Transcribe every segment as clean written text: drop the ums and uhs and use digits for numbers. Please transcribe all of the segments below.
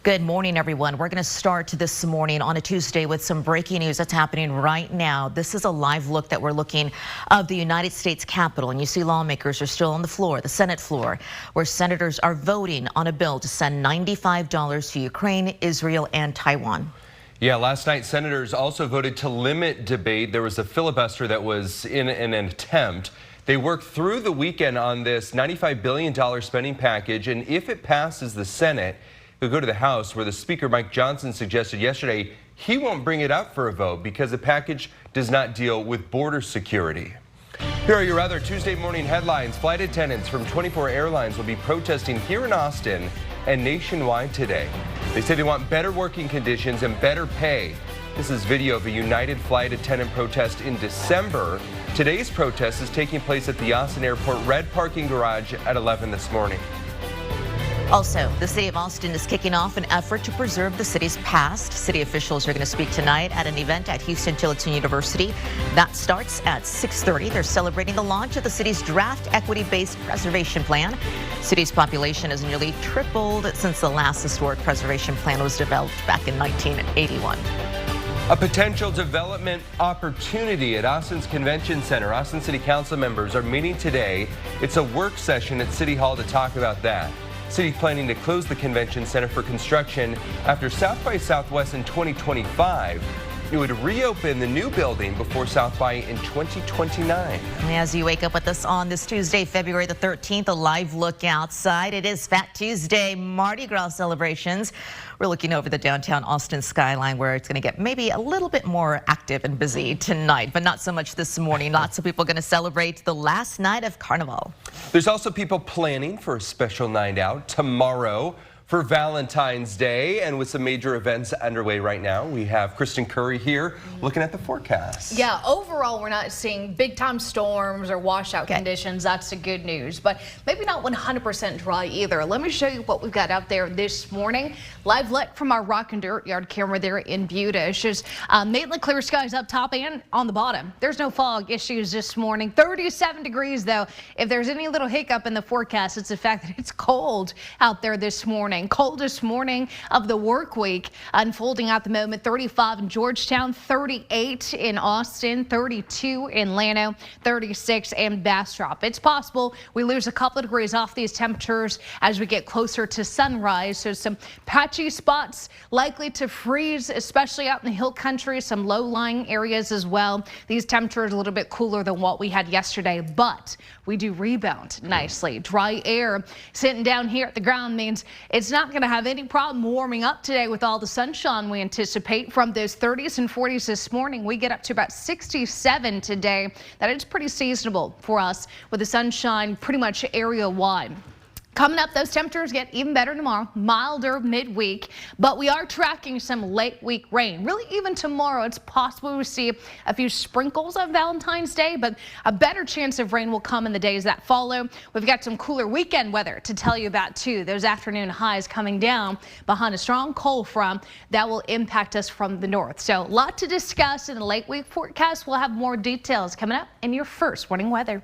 Good morning, everyone. We're going to start this morning on a Tuesday with some breaking news that's happening right now. This is a live look that we're looking of the United States Capitol, and you see lawmakers are still on the floor, the Senate floor, where senators are voting on a bill to send $95 to Ukraine, Israel, and Taiwan. Yeah, last night senators also voted to limit debate. There was a filibuster that was in an attempt. They worked through the weekend on this $95 billion spending package, and if it passes the Senate, it'll go to the House, where the Speaker, Mike Johnson, suggested yesterday he won't bring it up for a vote because the package does not deal with border security. Here are your other Tuesday morning headlines. Flight attendants from 24 airlines will be protesting here in Austin and nationwide today. They say they want better working conditions and better pay. This is video of a United flight attendant protest in December. Today's protest is taking place at the Austin Airport red parking garage at 11 this morning. Also, the city of Austin is kicking off an effort to preserve the city's past. City officials are going to speak tonight at an event at Houston-Tillotson University. That starts at 6:30. They're celebrating the launch of the city's draft equity-based preservation plan. City's population has nearly tripled since the last historic preservation plan was developed back in 1981. A potential development opportunity at Austin's Convention Center. Austin City Council members are meeting today. It's a work session at City Hall to talk about that. City planning to close the convention center for construction after South by Southwest in 2025. It would reopen the new building before South by in 2029. As you wake up with us on this Tuesday, February the 13th, a live look outside. It is Fat Tuesday, Mardi Gras celebrations. We're looking over the downtown Austin skyline, where it's going to get maybe a little bit more active and busy tonight, but not so much this morning. Lots of people going to celebrate the last night of Carnival. There's also people planning for a special night out tomorrow for Valentine's Day, and with some major events underway right now, we have Kristen Curry here looking at the forecast. Yeah, overall, we're not seeing big time storms or washout conditions. That's the good news, but maybe not 100% dry either. Let me show you what we've got out there this morning. Live look from our rock and dirt yard camera there in Buda. It's just mainly clear skies up top and on the bottom. There's no fog issues this morning. 37 degrees though. If there's any little hiccup in the forecast, it's the fact that it's cold out there this morning. Coldest morning of the work week unfolding at the moment. 35 in Georgetown, 38 in Austin, 32 in Llano, 36 in Bastrop. It's possible we lose a couple of degrees off these temperatures as we get closer to sunrise. So some patchy spots likely to freeze, especially out in the hill country, some low-lying areas as well. These temperatures a little bit cooler than what we had yesterday, but we do rebound nicely. Dry air sitting down here at the ground means it's not going to have any problem warming up today with all the sunshine we anticipate. From those 30s and 40s this morning, we get up to about 67 today. That is pretty seasonable for us with the sunshine pretty much area-wide. Coming up, those temperatures get even better tomorrow, milder midweek, but we are tracking some late week rain. Really, even tomorrow, it's possible we see a few sprinkles on Valentine's Day, but a better chance of rain will come in the days that follow. We've got some cooler weekend weather to tell you about, too. Those afternoon highs coming down behind a strong cold front that will impact us from the north. So, a lot to discuss in the late week forecast. We'll have more details coming up in your first morning weather.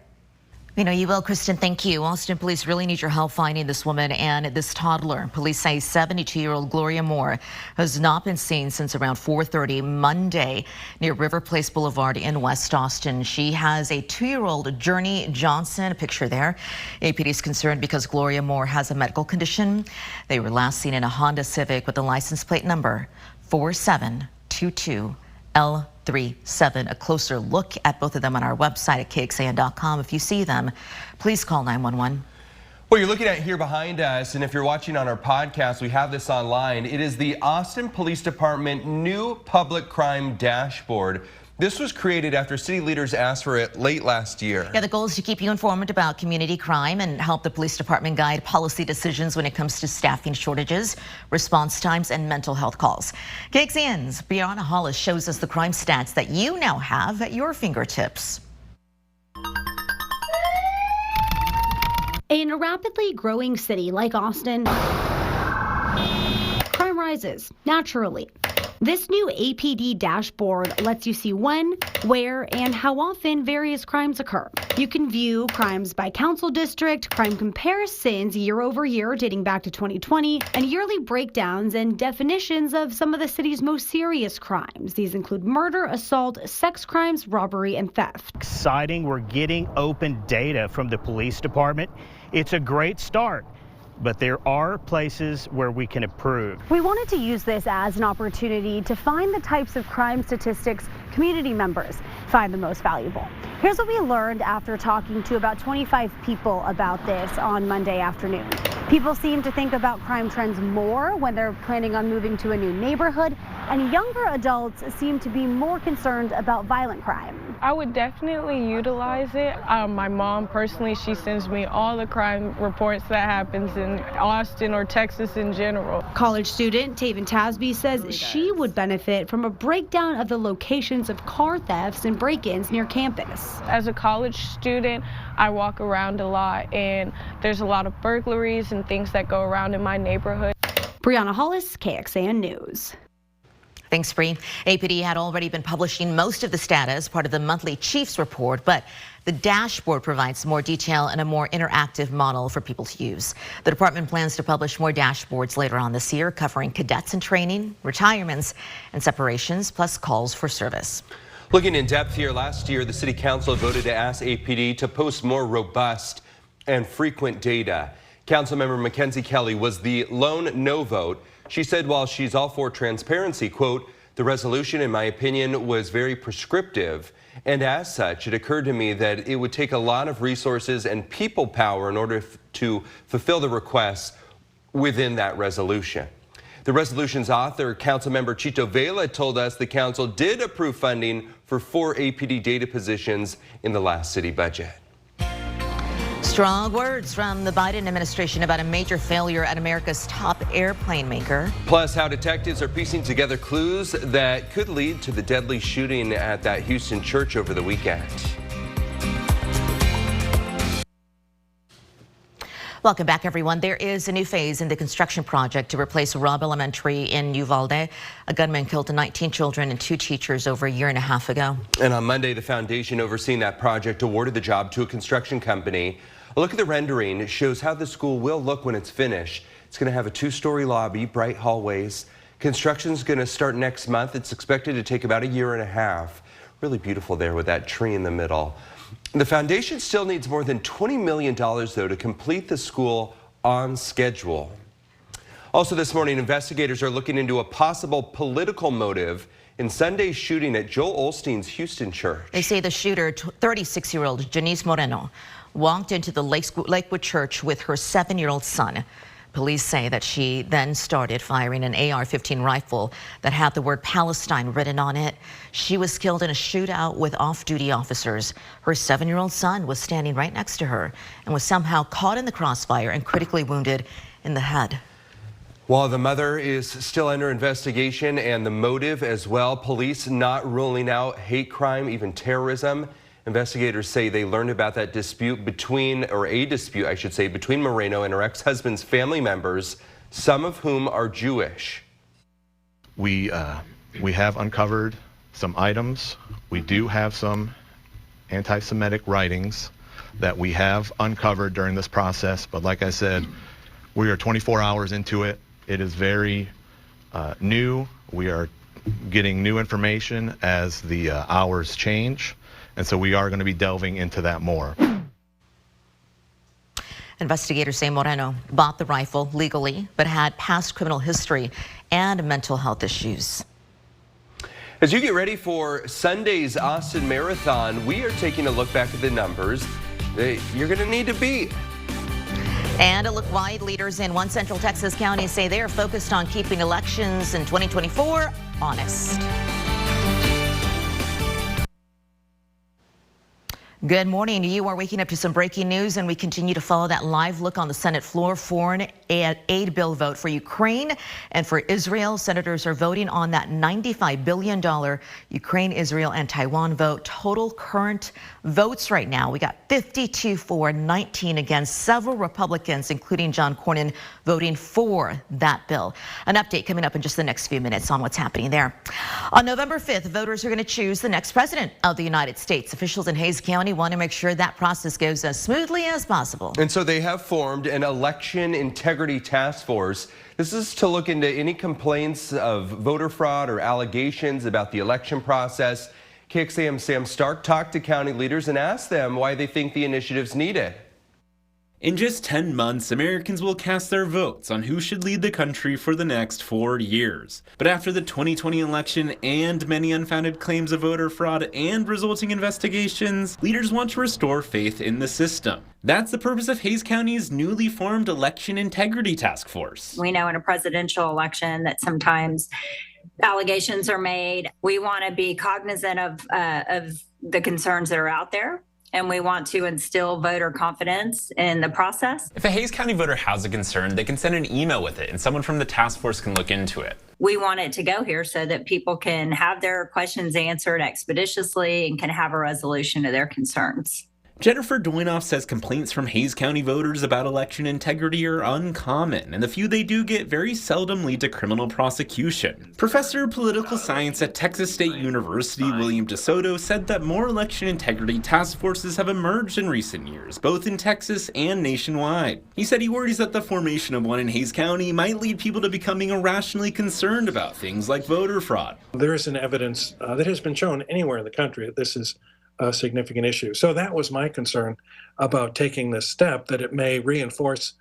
You know you will, Kristen. Thank you. Austin police really need your help finding this woman and this toddler. Police say 72-year-old Gloria Moore has not been seen since around 4:30 Monday near River Place Boulevard in West Austin. She has a 2-year-old Journey Johnson, a picture there. APD is concerned because Gloria Moore has a medical condition. They were last seen in a Honda Civic with the license plate number 4722L37. A closer look at both of them on our website at KXAN.com. If you see them, please call 911. Well, you're looking at here behind us, and if you're watching on our podcast, we have this online. It is the Austin Police Department new public crime dashboard. This was created after city leaders asked for it late last year. Yeah, the goal is to keep you informed about community crime and help the police department guide policy decisions when it comes to staffing shortages, response times, and mental health calls. KXAN's Brianna Hollis shows us the crime stats that you now have at your fingertips. In a rapidly growing city like Austin, crime rises naturally. This new APD dashboard lets you see when, where, and how often various crimes occur. You can view crimes by council district, crime comparisons year over year dating back to 2020, and yearly breakdowns and definitions of some of the city's most serious crimes. These include murder, assault, sex crimes, robbery, and theft. Exciting. We're getting open data from the police department. It's a great start, but there are places where we can improve. We wanted to use this as an opportunity to find the types of crime statistics community members find the most valuable. Here's what we learned after talking to about 25 people about this on Monday afternoon. People seem to think about crime trends more when they're planning on moving to a new neighborhood, and younger adults seem to be more concerned about violent crime. I would definitely utilize it. My mom personally, she sends me all the crime reports that happens in Austin or Texas in general. College student Taven Tasby says she would benefit from a breakdown of the locations of car thefts and break-ins near campus. As a college student, I walk around a lot, and there's a lot of burglaries and things that go around in my neighborhood. Brianna Hollis, KXAN News. Thanks, Bree. APD had already been publishing most of the data as part of the monthly Chiefs report, but the dashboard provides more detail and a more interactive model for people to use. The department plans to publish more dashboards later on this year, covering cadets in training, retirements, and separations, plus calls for service. Looking in depth here, last year, the City Council voted to ask APD to post more robust and frequent data. Councilmember Mackenzie Kelly was the lone no vote. She said while she's all for transparency, quote, the resolution, in my opinion, was very prescriptive. And as such, it occurred to me that it would take a lot of resources and people power in order to fulfill the requests within that resolution. The resolution's author, Councilmember Chito Vela, told us the council did approve funding for 4 APD data positions in the last city budget. Strong words from the Biden administration about a major failure at America's top airplane maker. Plus, how detectives are piecing together clues that could lead to the deadly shooting at that Houston church over the weekend. Welcome back, everyone. There is a new phase in the construction project to replace Robb Elementary in Uvalde. A gunman killed 19 children and 2 teachers over a year and a half ago. And on Monday, the foundation overseeing that project awarded the job to a construction company. A look at the rendering shows how the school will look when it's finished. It's going to have a 2-story lobby, bright hallways. Construction's going to start next month. It's expected to take about a year and a half. Really beautiful there with that tree in the middle. The foundation still needs more than $20 million, though, to complete the school on schedule. Also this morning, investigators are looking into a possible political motive in Sunday's shooting at Joel Osteen's Houston church. They say the shooter, 36-year-old Janice Moreno, walked into the Lakewood church with her 7-year-old son. Police say that she then started firing an AR-15 rifle that had the word Palestine written on it. She was killed in a shootout with off-duty officers. Her 7-year-old son was standing right next to her and was somehow caught in the crossfire and critically wounded in the head. While the mother is still under investigation and the motive as well, police not ruling out hate crime, even terrorism. Investigators say they learned about that dispute between Moreno and her ex-husband's family members, some of whom are Jewish. We have uncovered some items. We do have some anti-Semitic writings that we have uncovered during this process. But like I said, we are 24 hours into it. It is very new. We are getting new information as the hours change. And so we are going to be delving into that more. Investigators say Moreno bought the rifle legally, but had past criminal history and mental health issues. As you get ready for Sunday's Austin Marathon, we are taking a look back at the numbers that you're going to need to beat. And a look wide, leaders in one Central Texas county say they are focused on keeping elections in 2024 honest. Good morning. You are waking up to some breaking news, and we continue to follow that live look on the Senate floor. Foreign aid bill vote for Ukraine and for Israel. Senators are voting on that $95 billion Ukraine, Israel, and Taiwan vote. Total current votes right now, we got 52 for, 19 against. Several Republicans, including John Cornyn, voting for that bill. An update coming up in just the next few minutes on what's happening there. On November 5th, voters are going to choose the next president of the United States. Officials in Hays County want to make sure that process goes as smoothly as possible. And so they have formed an election integrity task force. This is to look into any complaints of voter fraud or allegations about the election process. KXAN Sam Stark talked to county leaders and asked them why they think the initiative's needed. In just 10 months, Americans will cast their votes on who should lead the country for the next 4 years. But after the 2020 election and many unfounded claims of voter fraud and resulting investigations, leaders want to restore faith in the system. That's the purpose of Hays County's newly formed Election Integrity Task Force. We know in a presidential election that sometimes allegations are made. We want to be cognizant of the concerns that are out there, and we want to instill voter confidence in the process. If a Hays County voter has a concern, they can send an email with it and someone from the task force can look into it. We want it to go here so that people can have their questions answered expeditiously and can have a resolution to their concerns. Jennifer Doinoff says complaints from Hays County voters about election integrity are uncommon, and the few they do get very seldom lead to criminal prosecution. Professor of Political Science at Texas State University, William DeSoto, said that more election integrity task forces have emerged in recent years, both in Texas and nationwide. He said he worries that the formation of one in Hays County might lead people to becoming irrationally concerned about things like voter fraud. There isn't evidence that has been shown anywhere in the country that this is a significant issue. So that was my concern about taking this step, that it may reinforce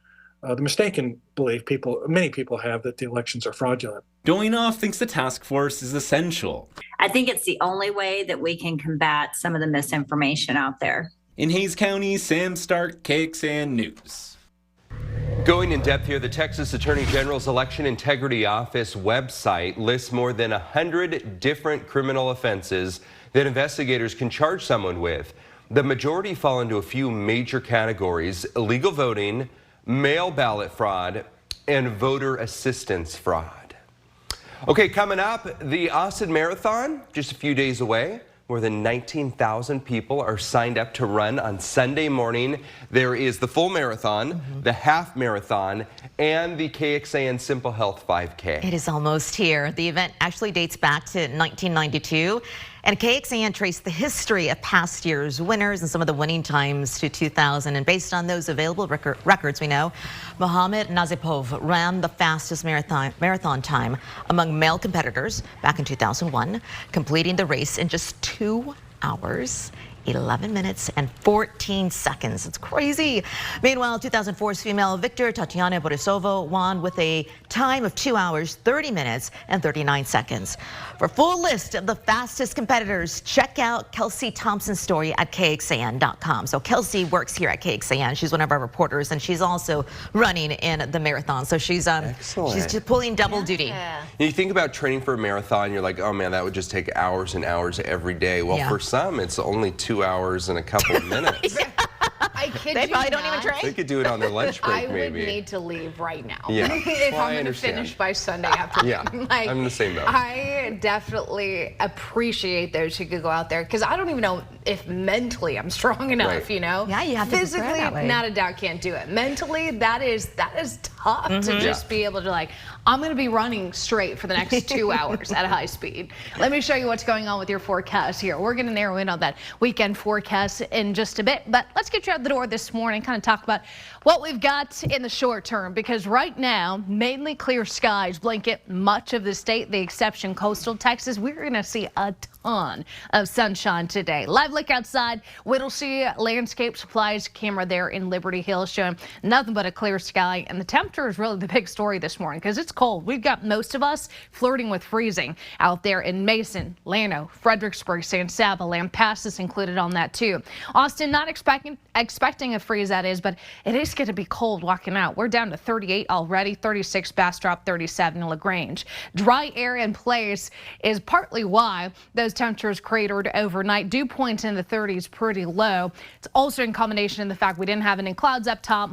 the mistaken belief many people have that the elections are fraudulent. Doinoff thinks the task force is essential. I think it's the only way that we can combat some of the misinformation out there. In Hays County, Sam Stark, KXAN News. Going in depth here, the Texas Attorney General's Election Integrity Office website lists more than 100 different criminal offenses that investigators can charge someone with. The majority fall into a few major categories: illegal voting, mail ballot fraud, and voter assistance fraud. Okay, coming up, the Austin Marathon, just a few days away. More than 19,000 people are signed up to run on Sunday morning. There is the full marathon, the half marathon, and the KXAN Simple Health 5K. It is almost here. The event actually dates back to 1992. And KXAN traced the history of past year's winners and some of the winning times to 2000. And based on those available records, we know Mohammed Nazipov ran the fastest marathon time among male competitors back in 2001, completing the race in just 2 hours, 11 minutes and 14 seconds. It's crazy. Meanwhile, 2004's female victor Tatiana Borisova won with a time of 2 hours, 30 minutes and 39 seconds. For a full list of the fastest competitors, check out Kelsey Thompson's story at KXAN.com. So Kelsey works here at KXAN. She's one of our reporters, and she's also running in the marathon. So she's just pulling double duty. You think about training for a marathon, you're like, oh man, that would just take hours and hours every day. Well, for some, it's only 2 hours and a couple of minutes. I kid They you probably not. don't even train. They could do it on their lunch break, maybe. I would need to leave right now. Yeah. If Well, I I'm going to understand. finish by Sunday afternoon. Yeah, Like, I'm the same though. I definitely appreciate those who could go out there, because I don't even know if mentally I'm strong enough, Right. you know? Yeah, you have to prepare physically, that way. not a doubt, can't do it. Mentally, that is tough to just be able to, like, I'm going to be running straight for the next 2 hours at high speed. Let me show you what's going on with your forecast here. We're going to narrow in on that weekend forecast in just a bit, but let's get you out the door this morning, kind of talk about what we've got in the short term, because right now, mainly clear skies blanket much of the state, the exception coastal Texas. We're going to see a ton of sunshine today. Live look outside, Whittlesey Landscape Supplies camera there in Liberty Hill showing nothing but a clear sky, and the temperature is really the big story this morning because it's cold. We've got most of us flirting with freezing out there in Mason, Llano, Fredericksburg, San Saba, Lampasas included on that too. Austin not expecting expecting a freeze, that is, but it is going to be cold walking out. We're down to 38 already, 36 Bastrop, 37 in LaGrange. Dry air in place is partly why those temperatures cratered overnight. Dew points in the 30s pretty low. It's also in combination in the fact we didn't have any clouds up top,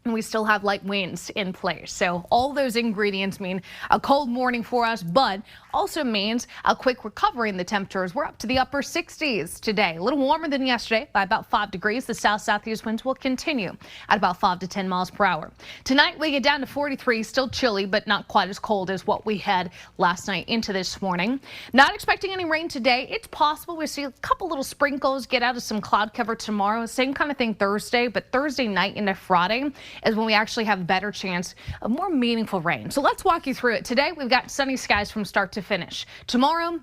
and we still have light winds in place. So all those ingredients mean a cold morning for us, but also means a quick recovery in the temperatures. We're up to the upper 60s today, a little warmer than yesterday by about 5 degrees. The south-southeast winds will continue at about 5 to 10 miles per hour. Tonight we get down to 43, still chilly, but not quite as cold as what we had last night into this morning. Not expecting any rain today. It's possible we see a couple little sprinkles get out of some cloud cover tomorrow. Same kind of thing Thursday, but Thursday night into Friday is when we actually have a better chance of more meaningful rain. So let's walk you through it. Today, we've got sunny skies from start to finish. Tomorrow,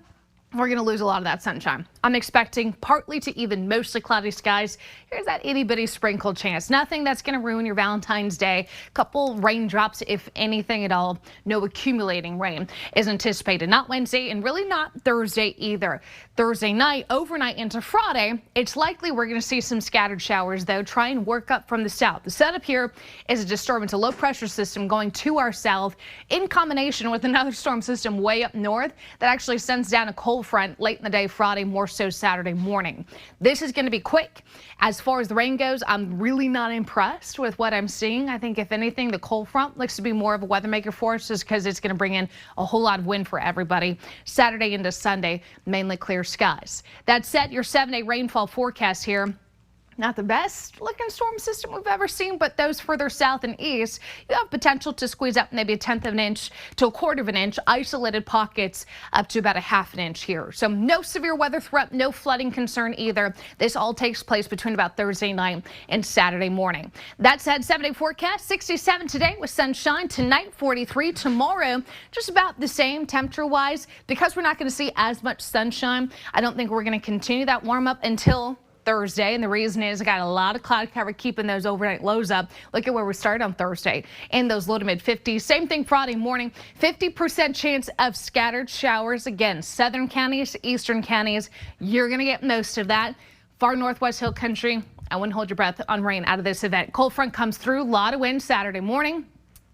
we're going to lose a lot of that sunshine. I'm expecting partly to even mostly cloudy skies. Here's that itty bitty sprinkle chance. Nothing that's going to ruin your Valentine's Day. Couple raindrops, if anything at all. No accumulating rain is anticipated. Not Wednesday and really not Thursday either. Thursday night, overnight into Friday, it's likely we're going to see some scattered showers, though. Try and work up from the south. The setup here is a disturbance, a low pressure system going to our south in combination with another storm system way up north that actually sends down a cold front late in the day Friday, more so Saturday morning. This is going to be quick. As far as the rain goes, I'm really not impressed with what I'm seeing. I think if anything, the cold front looks to be more of a weather maker for us just because it's going to bring in a whole lot of wind for everybody. Saturday into Sunday, mainly clear skies. That said, your 7-day rainfall forecast here. Not the best looking storm system we've ever seen, but those further south and east, you have potential to squeeze up maybe 1/10 of an inch to 1/4 of an inch, isolated pockets up to about 1/2 an inch here. So no severe weather threat, no flooding concern either. This all takes place between about Thursday night and Saturday morning. That said, 7-day forecast, 67 today with sunshine. Tonight, 43. Tomorrow, just about the same temperature-wise. Because we're not going to see as much sunshine, I don't think we're going to continue that warm-up until Thursday, and the reason is I got a lot of cloud cover keeping those overnight lows up. Look at where we started on Thursday in those low to mid 50s. Same thing Friday morning, 50% chance of scattered showers. Again, southern counties, eastern counties, you're going to get most of that. Far northwest hill country, I wouldn't hold your breath on rain out of this event. Cold front comes through, a lot of wind Saturday morning.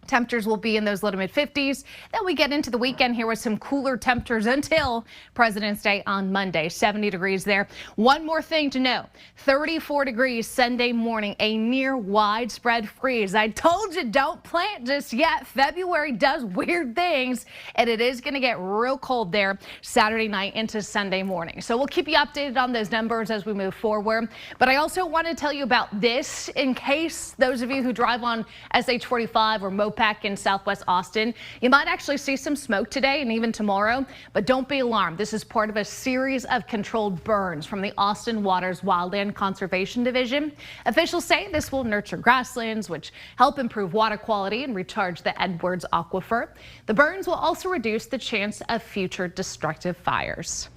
Temperatures will be in those low to mid 50s. Then we get into the weekend here with some cooler temperatures until President's Day on Monday. 70 degrees there. One more thing to know, 34 degrees Sunday morning, a near widespread freeze. I told you don't plant just yet. February does weird things, and it is going to get real cold there Saturday night into Sunday morning. So we'll keep you updated on those numbers as we move forward. But I also want to tell you about this in case those of you who drive on SH-45 or Mopac in southwest Austin, you might actually see some smoke today and even tomorrow, but don't be alarmed. This is part of a series of controlled burns from the Austin Waters Wildland Conservation Division. Officials say this will nurture grasslands, which help improve water quality and recharge the Edwards Aquifer. The burns will also reduce the chance of future destructive fires.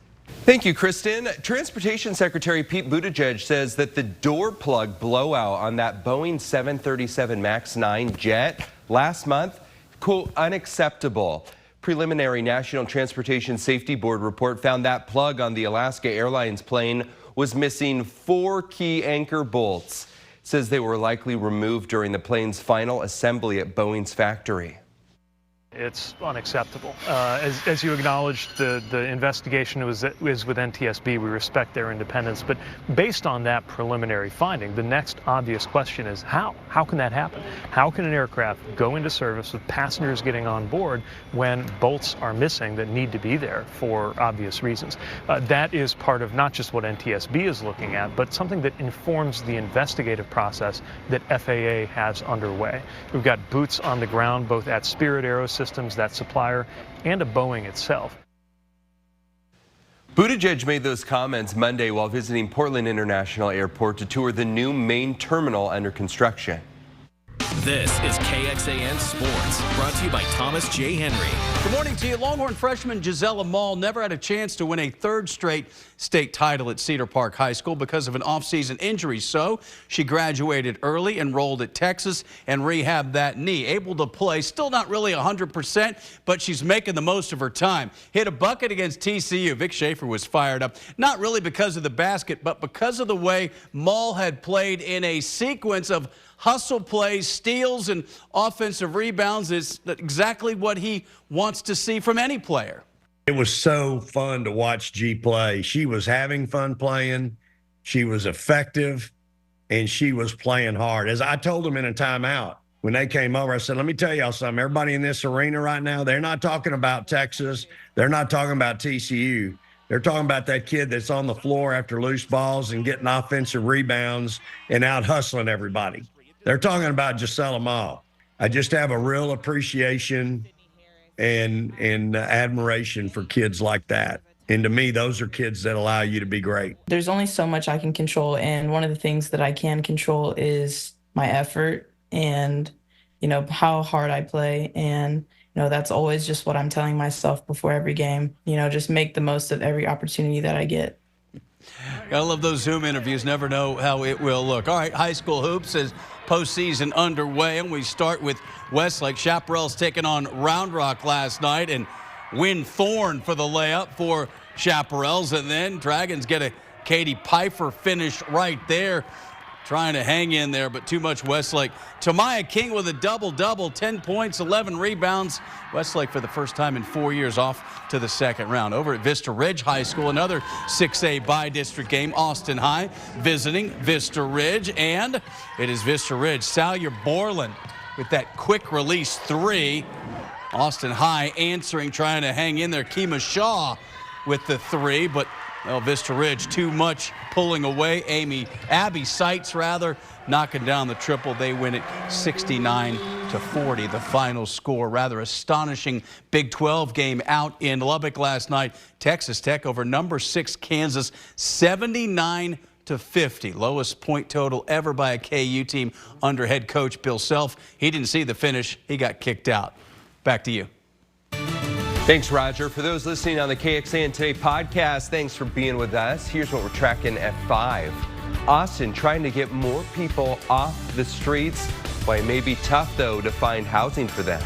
Thank you, Kristen. Transportation Secretary Pete Buttigieg says that the door plug blowout on that Boeing 737 MAX 9 jet last month, quote, unacceptable. Preliminary National Transportation Safety Board report found that plug on the Alaska Airlines plane was missing 4 key anchor bolts. It says they were likely removed during the plane's final assembly at Boeing's factory. It's unacceptable. As you acknowledged, the investigation is with NTSB. We respect their independence. But based on that preliminary finding, the next obvious question is how? How can that happen? How can an aircraft go into service with passengers getting on board when bolts are missing that need to be there for obvious reasons? That is part of not just what NTSB is looking at, but something that informs the investigative process that FAA has underway. We've got boots on the ground both at Spirit Aerosystems, that supplier, and a Boeing itself. Buttigieg made those comments Monday while visiting Portland International Airport to tour the new main terminal under construction. This is KXAN Sports, brought to you by Thomas J. Henry. Good morning to you. Longhorn freshman Gisela Mall never had a chance to win a third straight state title at Cedar Park High School because of an off-season injury. So she graduated early, enrolled at Texas, and rehabbed that knee. Able to play, still not really 100%, but she's making the most of her time. Hit a bucket against TCU. Vic Schaefer was fired up, not really because of the basket, but because of the way Mall had played in a sequence of hustle plays, steals, and offensive rebounds. Is exactly what he wants to see from any player. It was so fun to watch G play. She was having fun playing. She was effective, and she was playing hard. As I told them in a timeout when they came over, I said, let me tell y'all something. Everybody in this arena right now, they're not talking about Texas. They're not talking about TCU. They're talking about that kid that's on the floor after loose balls and getting offensive rebounds and out hustling everybody. They're talking about Gisela Mall. I just have a real appreciation and admiration for kids like that. And to me, those are kids that allow you to be great. There's only so much I can control. And one of the things that I can control is my effort and, how hard I play. And, that's always just what I'm telling myself before every game. Just make the most of every opportunity that I get. I love those Zoom interviews. Never know how it will look. All right, high school hoops is postseason underway, and we start with Westlake. Chaparral's taking on Round Rock last night, and Win Thorne for the layup for Chaparrals. And then Dragons get a Katie Pfeiffer finish right there, trying to hang in there, but too much Westlake. Tamaya King with a double-double, 10 points, 11 rebounds. Westlake for the first time in 4 years off to the second round. Over at Vista Ridge High School, another 6A by-district game. Austin High visiting Vista Ridge, and it is Vista Ridge. Salyer Borland with that quick release three. Austin High answering, trying to hang in there. Kima Shaw with the three, but Vista Ridge too much pulling away. Abby Seitz knocking down the triple. They win it 69-40. The final score. Rather astonishing Big 12 game out in Lubbock last night. Texas Tech over number 6 Kansas, 79-50. Lowest point total ever by a KU team under head coach Bill Self. He didn't see the finish. He got kicked out. Back to you. Thanks, Roger. For those listening on the KXAN Today podcast, thanks for being with us. Here's what we're tracking at 5. Austin trying to get more people off the streets. Why it may be tough, though, to find housing for them.